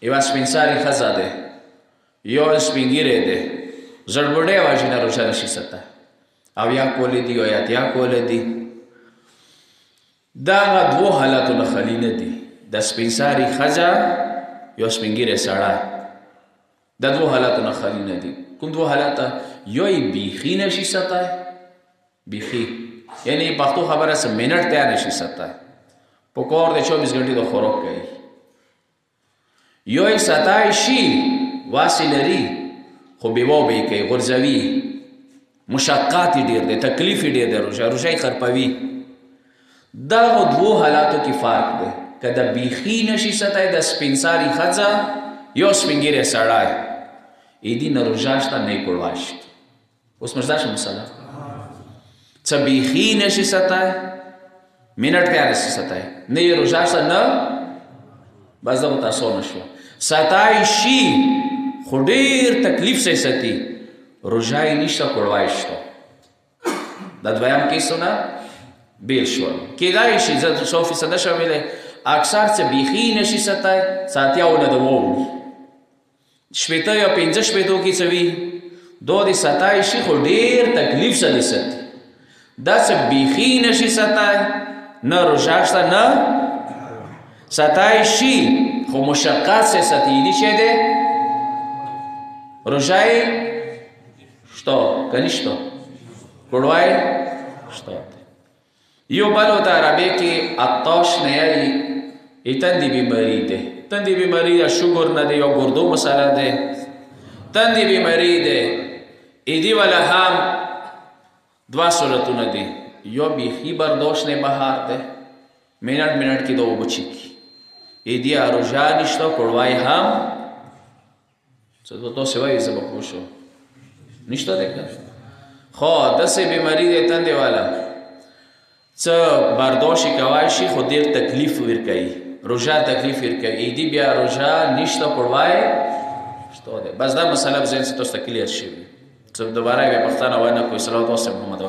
یوه سپین سارې ښځه دی، یو سپین ږیری دی، زړبوډۍ وجې نه روژه نشي ساتلی، اویا کولی دي او اتیا کولی دي. دا هغه دوو حالاتو نه خالي نه دي، د سپین سارې ښځه یو سپین ږیری سړی، د دوو حالاتو نه خالي نه دي. کوم دوه حالته؟ یو یې بیخي نشي ساتلی، بیخي یعنی پښتو خبره څه منټ ته نشي ساتلی، په کور د 24 غنټې د خوراک کوي. یو یې ساتای شي، واسې لري خو بېوه به یې کوي، غورځوي، مشقات یې ډېر دی، تکلیف یې ډېر دی، روژه یې خرپوي. دغو دوو حالاتو کې فرق دی. که د بیخي نشي ساتلی د سپین سارې ښځه یو سپین ږیری سړی، ایدي نه روژه شته نه یې کوړوا شته. اوس مشدا شو مسله، څه بیخي نشي ساتلی، منټ ته نشي ساتلی، نه یې روژه شته نه، بس دغو تاسو نه شوه. ساتای شي خو ډېر تکلیف سره ساتي، روژه یې نشته کوړوا یې شته. د دویم کیسونه بیل شول. کیدای شي زه 100% نشم ویلی، اکثر څه بیخي نشي ساتلی، ساتیاونه د ووړي، شپېته یا 15 شپېتو کې څه وي، دو دې ساتای شي خو ډېر تکلیف سره دې ساتي. دا څه بیخي نشي ساتلی، نه روژه شته نه ساتای شي خو مشقت سره ساتي، دې شی دی روژه یې شته که نشته، کوړوا یې شته. یو بل ورته عربۍ کې عطاش نه یایي، تندې بیماري دی، تندې بیماري د شوګر نه دی، یو ګردو مسله دی، تندې بیماري دی. ایدي والا هم دوه صورتونه دي، یو بیخي برداشت نه بهار دی، منټ منټ کې د اوبه چیکي، ایدي روژه نشته کوړوا یې هم څه تاسې وایي زه به پوه شم نشته دی که خو داسې بیماري دی تندې والا څه برداشت یې کوای شي خو ډېر تکلیف ورکوي، روژه تکلیف ورکوي، ایدي بیا روژه نشته کوړوا یې شته دی. بس دا مسله به ذهن څه تاسو ته کلیر شوي، څه دوباره یې بیا پوښتنه ونه کړئ. صلوات محمد